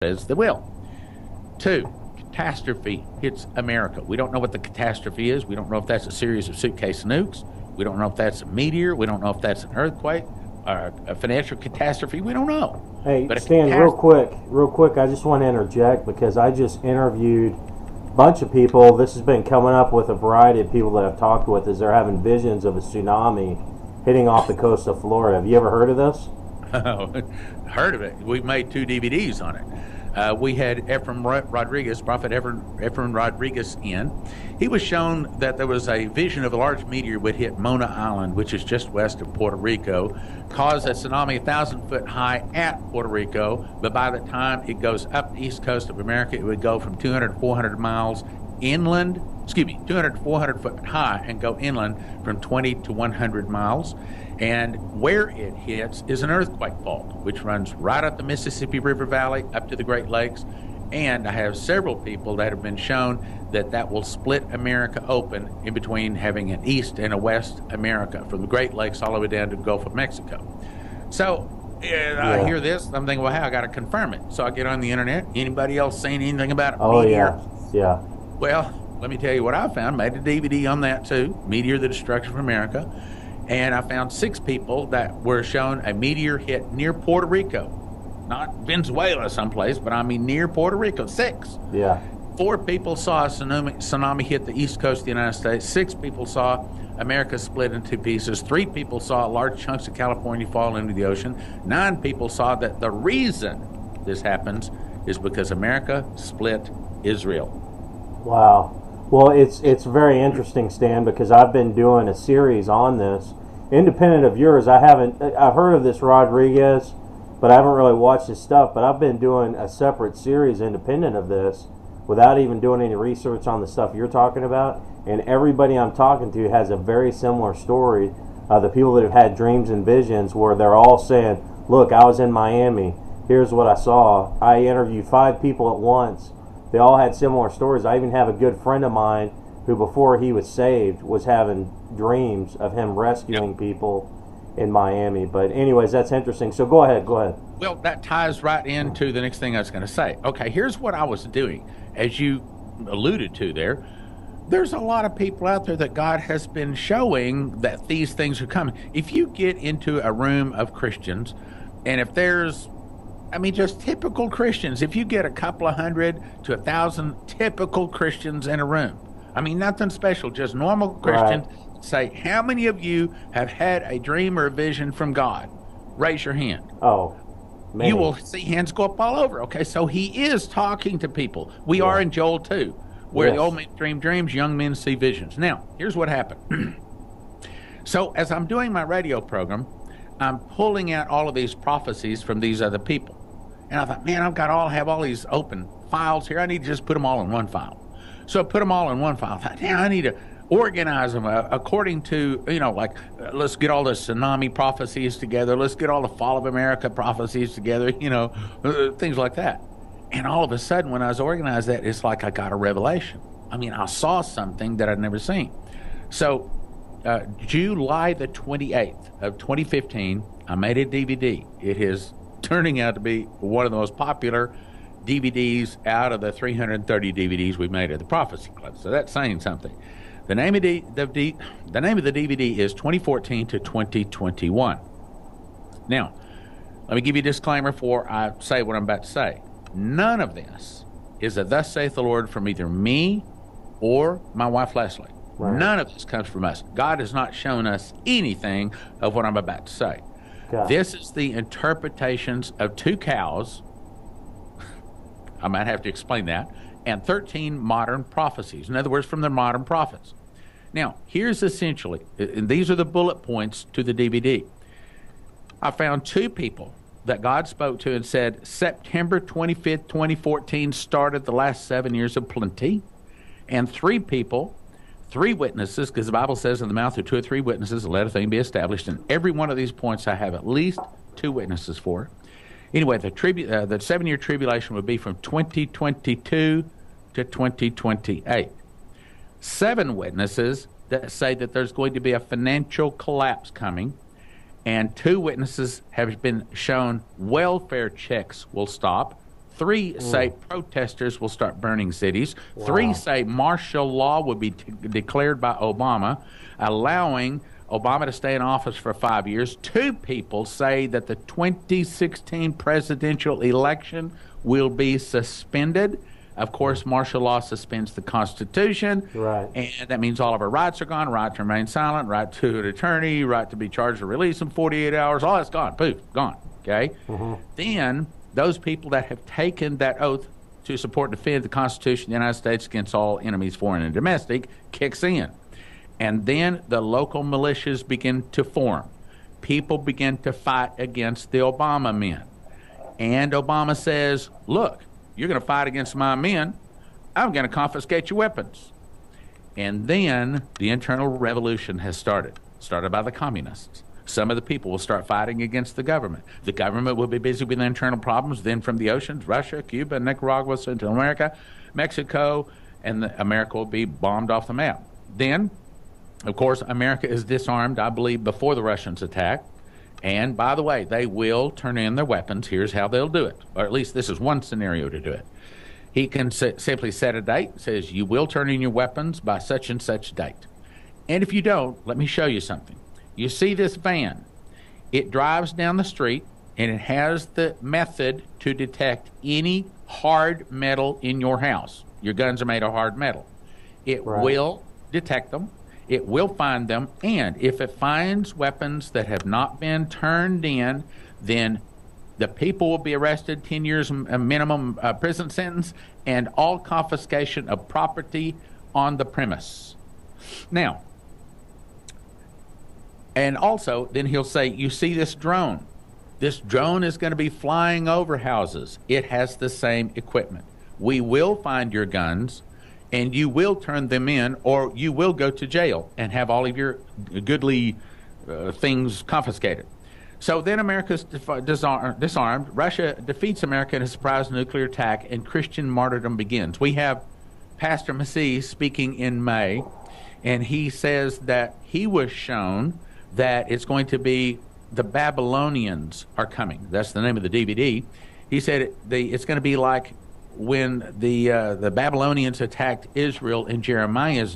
says they will. Two, catastrophe hits America. We don't know what the catastrophe is. We don't know if that's a series of suitcase nukes. We don't know if that's a meteor. We don't know if that's an earthquake or a financial catastrophe. We don't know. Hey, but Stan, real quick, I just want to interject because I just interviewed a bunch of people. This has been coming up with a variety of people that I've talked with as they're having visions of a tsunami hitting off the coast of Florida. Have you ever heard of this? Heard of it. We've made 2 DVDs on it. We had Ephraim Rodriguez, Prophet Ephraim Rodriguez in. He was shown that there was a vision of a large meteor would hit Mona Island, which is just west of Puerto Rico, cause a tsunami 1,000 foot high at Puerto Rico, but by the time it goes up the east coast of America, it would go from 200 to 400 miles inland, 200 to 400 foot high and go inland from 20 to 100 miles. And where it hits is an earthquake fault, which runs right up the Mississippi River Valley, up to the Great Lakes. And I have several people that have been shown that will split America open in between having an East and a West America, from the Great Lakes all the way down to the Gulf of Mexico. So I hear this, I'm thinking, well, hey, I got to confirm it. So I get on the internet. Anybody else seen anything about it? Oh, yeah. Well, let me tell you what I found. Made a DVD on that, too, Meteor, the Destruction of America. And I found 6 people that were shown a meteor hit near Puerto Rico. Not Venezuela someplace, but I mean near Puerto Rico. 6. Yeah. 4 people saw a tsunami hit the east coast of the United States. 6 people saw America split into 2 pieces. 3 people saw large chunks of California fall into the ocean. 9 people saw that the reason this happens is because America split Israel. Wow. Well, it's very interesting, Stan, because I've been doing a series on this, independent of yours. I've heard of this Rodriguez, but I haven't really watched his stuff. But I've been doing a separate series independent of this, without even doing any research on the stuff you're talking about. And everybody I'm talking to has a very similar story. The people that have had dreams and visions where they're all saying, "Look, I was in Miami. Here's what I saw." I interviewed 5 people at once. They all had similar stories. I even have a good friend of mine who, before he was saved, was having dreams of him rescuing people in Miami. But anyways, that's interesting. So go ahead. Well, that ties right into the next thing I was going to say. Okay, here's what I was doing. As you alluded to there, there's a lot of people out there that God has been showing that these things are coming. If you get into a room of Christians, and if there's just typical Christians. If you get a couple of 100 to 1,000 typical Christians in a room, nothing special, just normal Christians, right. Say, how many of you have had a dream or a vision from God? Raise your hand. Oh, man. You will see hands go up all over. Okay, so he is talking to people. We are in Joel 2, where the old men dream dreams, young men see visions. Now, here's what happened. So as I'm doing my radio program, I'm pulling out all of these prophecies from these other people. And I thought, man, have all these open files here. I need to just put them all in one file. So I put them all in one file. I thought, I need to organize them according to, let's get all the tsunami prophecies together. Let's get all the fall of America prophecies together, things like that. And all of a sudden, when I was organizing that, it's like I got a revelation. I saw something that I'd never seen. So July the 28th of 2015, I made a DVD. It is turning out to be one of the most popular DVDs out of the 330 DVDs we made at the Prophecy Club. So that's saying something. The name of the DVD is 2014 to 2021. Now, let me give you a disclaimer before I say what I'm about to say. None of this is a "Thus saith the Lord" from either me or my wife Leslie. Right. None of this comes from us. God has not shown us anything of what I'm about to say. God. This is the interpretations of 2 cows. I might have to explain that. And 13 modern prophecies. In other words, from the modern prophets. Now, here's essentially, and these are the bullet points to the DVD. I found 2 people that God spoke to and said, September 25th, 2014 started the last 7 years of plenty. And 3 people, 3 witnesses, because the Bible says in the mouth of 2 or 3 witnesses, let a thing be established. And every one of these points I have at least 2 witnesses for. Anyway, the 7-year tribulation would be from 2022 to 2028. 7 witnesses that say that there's going to be a financial collapse coming. And 2 witnesses have been shown welfare checks will stop 3 say protesters will start burning cities. 3 say martial law will be declared by Obama, allowing Obama to stay in office for 5 years. 2 people say that the 2016 presidential election will be suspended. Of course, martial law suspends the Constitution, Right. and that means all of our rights are gone: right to remain silent, right to an attorney, right to be charged or released in 48 hours. All that's gone. Poof, gone. Okay? Then those people that have taken that oath to support and defend the Constitution of the United States against all enemies, foreign and domestic, kicks in. And then the local militias begin to form. People begin to fight against the Obama men. And Obama says, look, you're going to fight against my men, I'm going to confiscate your weapons. And then the internal revolution has started by the communists. Some of the people will start fighting against the government. The government will be busy with internal problems. Then from the oceans, Russia, Cuba, Nicaragua, Central America, Mexico, and America will be bombed off the map. Then, of course, America is disarmed, I believe, before the Russians attack. And by the way, they will turn in their weapons. Here's how they'll do it. Or at least this is one scenario to do it. He can simply set a date, says you will turn in your weapons by such and such date. And if you don't, let me show you something. You see this van. It drives down the street, and it has the method to detect any hard metal in your house. Your guns are made of hard metal. It will detect them. It will find them, and if it finds weapons that have not been turned in, then the people will be arrested, 10 years minimum prison sentence, and all confiscation of property on the premise. Now, and also, then he'll say, you see this drone? This drone is going to be flying over houses. It has the same equipment. We will find your guns, and you will turn them in, or you will go to jail and have all of your goodly things confiscated. So then America's disarmed. Russia defeats America in a surprise nuclear attack, and Christian martyrdom begins. We have Pastor Massey speaking in May, and he says that he was shown that it's going to be the Babylonians are coming. That's the name of the DVD. He said it's going to be like when the Babylonians attacked Israel in Jeremiah's